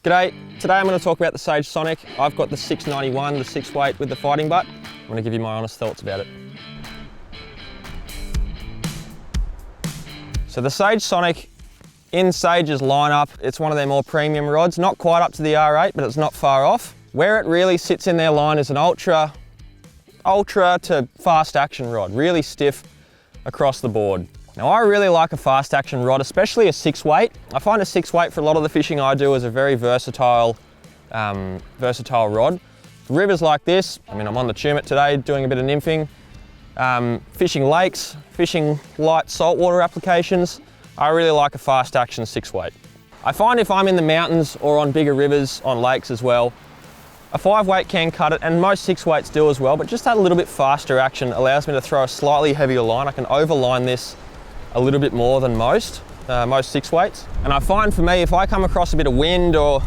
G'day, today I'm going to talk about the Sage Sonic. I've got the 691, the 6 weight with the fighting butt. I'm going to give you my honest thoughts about it. So the Sage Sonic, in Sage's lineup, it's one of their more premium rods, not quite up to the R8, but it's not far off. Where it really sits in their line is an ultra to fast action rod, really stiff across the board. Now I really like a fast action rod, especially a 6 weight. I find a 6 weight for a lot of the fishing I do is a very versatile rod. Rivers like this, I mean I'm on the Tumut today doing a bit of nymphing, fishing lakes, fishing light saltwater applications. I really like a fast action 6 weight. I find if I'm in the mountains or on bigger rivers, on lakes as well, a 5 weight can cut it, and most 6 weights do as well, but just that little bit faster action allows me to throw a slightly heavier line. I can overline this a little bit more than most 6 weights. And I find for me, if I come across a bit of wind or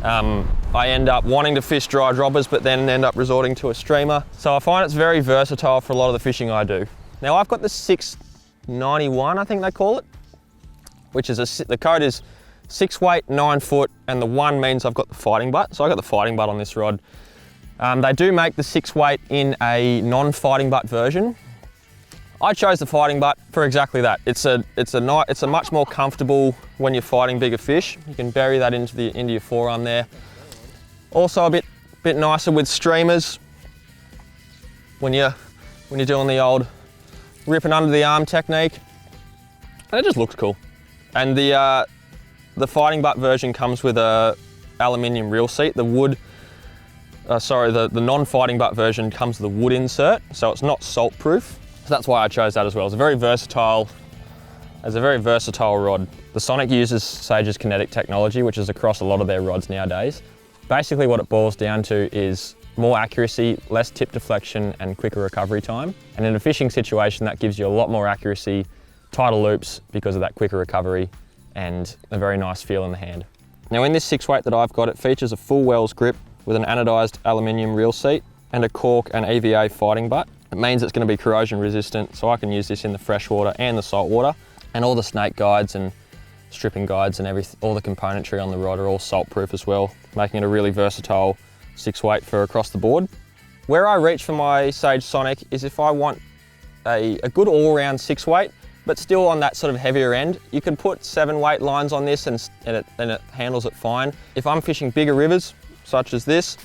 I end up wanting to fish dry droppers but then end up resorting to a streamer. So I find it's very versatile for a lot of the fishing I do. Now I've got the 691, I think they call it, which is the code is 6 weight, 9 foot, and the 1 means I've got the fighting butt. So I got the fighting butt on this rod. They do make the 6 weight in a non-fighting butt version. I chose the fighting butt for exactly that. It's a much more comfortable when you're fighting bigger fish. You can bury that into your forearm there. Also a bit nicer with streamers when you're doing the old ripping under the arm technique. And it just looks cool. And the fighting butt version comes with a aluminium reel seat. The non-fighting butt version comes with a wood insert, so it's not salt proof. So that's why I chose that as well. It's a very versatile rod. The Sonic uses Sage's kinetic technology, which is across a lot of their rods nowadays. Basically what it boils down to is more accuracy, less tip deflection, and quicker recovery time. And in a fishing situation, that gives you a lot more accuracy, tighter loops because of that quicker recovery, and a very nice feel in the hand. Now in this 6 weight that I've got, it features a full Wells grip with an anodized aluminium reel seat and a cork and EVA fighting butt. It means it's going to be corrosion resistant, so I can use this in the freshwater and the saltwater. And all the snake guides and stripping guides and all the componentry on the rod are all salt proof as well, making it a really versatile 6 weight for across the board. Where I reach for my Sage Sonic is if I want a good all-round 6 weight, but still on that sort of heavier end. You can put 7 weight lines on this and it handles it fine. If I'm fishing bigger rivers, such as this,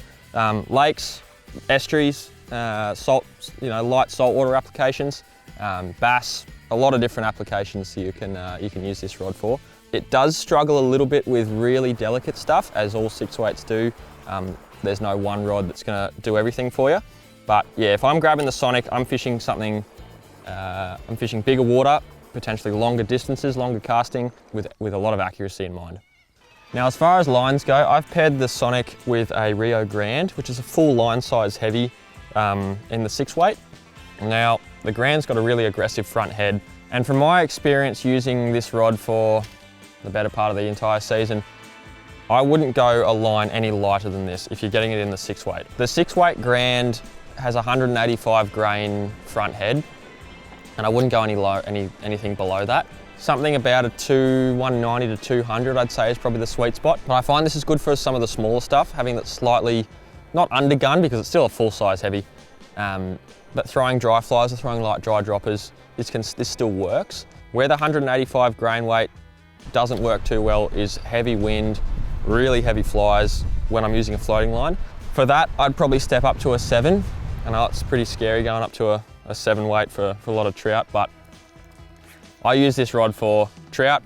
lakes, estuaries, light saltwater applications, bass, a lot of different applications you can use this rod for. It does struggle a little bit with really delicate stuff, as all 6 weights do. There's no one rod that's going to do everything for you. But yeah, if I'm grabbing the Sonic, I'm fishing something. I'm fishing bigger water, potentially longer distances, longer casting, with a lot of accuracy in mind. Now as far as lines go, I've paired the Sonic with a Rio Grande, which is a full line size heavy in the 6 weight. Now the Grande's got a really aggressive front head, and from my experience using this rod for the better part of the entire season, I wouldn't go a line any lighter than this if you're getting it in the 6 weight. The 6 weight Grande has a 185 grain front head, and I wouldn't go anything below that. Something about a 190 to 200 I'd say is probably the sweet spot. But I find this is good for some of the smaller stuff, having that slightly, not undergun because it's still a full size heavy, but throwing dry flies or throwing light dry droppers, this still works. Where the 185 grain weight doesn't work too well is heavy wind, really heavy flies when I'm using a floating line. For that, I'd probably step up to a 7. I know it's pretty scary going up to a 7 weight for a lot of trout, but I use this rod for trout,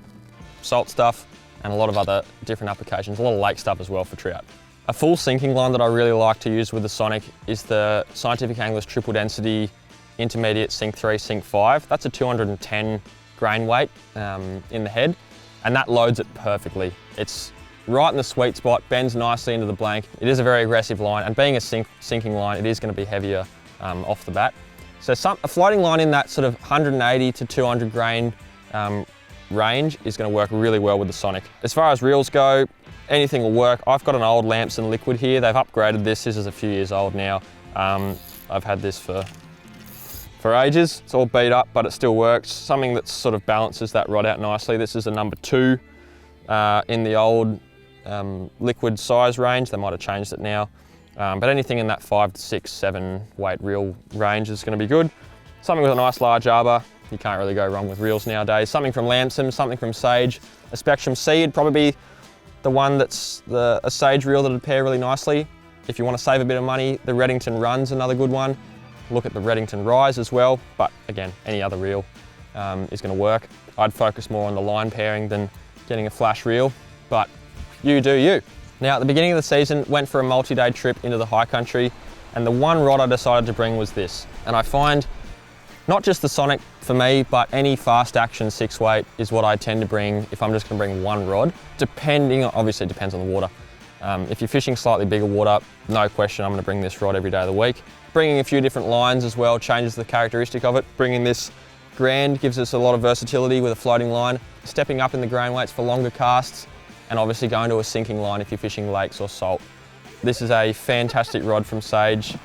salt stuff, and a lot of other different applications, a lot of lake stuff as well for trout. A full sinking line that I really like to use with the Sonic is the Scientific Anglers Triple Density Intermediate Sink 3, Sink 5. That's a 210 grain weight in the head, and that loads it perfectly. It's right in the sweet spot, bends nicely into the blank. It is a very aggressive line, and being a sinking line, it is going to be heavier off the bat. So a floating line in that sort of 180 to 200 grain range is going to work really well with the Sonic. As far as reels go, anything will work. I've got an old Lamson Liquid here. They've upgraded this. This is a few years old now. I've had this for ages. It's all beat up, but it still works. Something that sort of balances that rod out nicely. This is a number 2 in the old liquid size range. They might have changed it now. But anything in that 5 to 6, 7 weight reel range is going to be good. Something with a nice large arbor, you can't really go wrong with reels nowadays. Something from Lamson, something from Sage. A Spectrum C would probably be the one that's a Sage reel that would pair really nicely. If you want to save a bit of money, the Redington Run's another good one. Look at the Redington Rise as well, but again, any other reel is going to work. I'd focus more on the line pairing than getting a flash reel, but you do you. Now, at the beginning of the season, went for a multi-day trip into the high country, and the one rod I decided to bring was this. And I find not just the Sonic for me, but any fast action 6-weight is what I tend to bring if I'm just going to bring one rod. Obviously it depends on the water. If you're fishing slightly bigger water, no question I'm going to bring this rod every day of the week. Bringing a few different lines as well changes the characteristic of it. Bringing this Grand gives us a lot of versatility with a floating line. Stepping up in the grain weights for longer casts, and obviously going to a sinking line if you're fishing lakes or salt. This is a fantastic rod from Sage.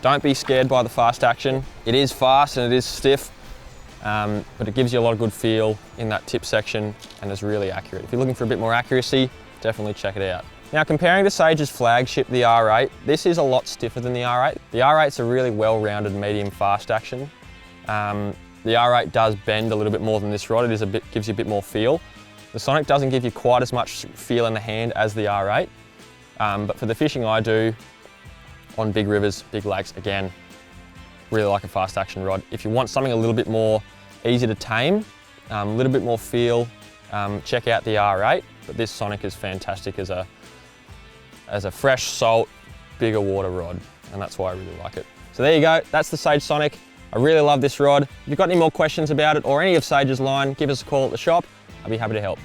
Don't be scared by the fast action. It is fast and it is stiff, but it gives you a lot of good feel in that tip section and is really accurate. If you're looking for a bit more accuracy, definitely check it out. Now, comparing to Sage's flagship, the R8, this is a lot stiffer than the R8. The R8's a really well-rounded medium fast action. The R8 does bend a little bit more than this rod. Gives you a bit more feel. The Sonic doesn't give you quite as much feel in the hand as the R8, but for the fishing I do, on big rivers, big lakes, again, really like a fast action rod. If you want something a little bit more easy to tame, a little bit more feel, check out the R8, but this Sonic is fantastic as a fresh salt, bigger water rod, and that's why I really like it. So there you go, that's the Sage Sonic. I really love this rod. If you've got any more questions about it or any of Sage's line, give us a call at the shop. I'll be happy to help.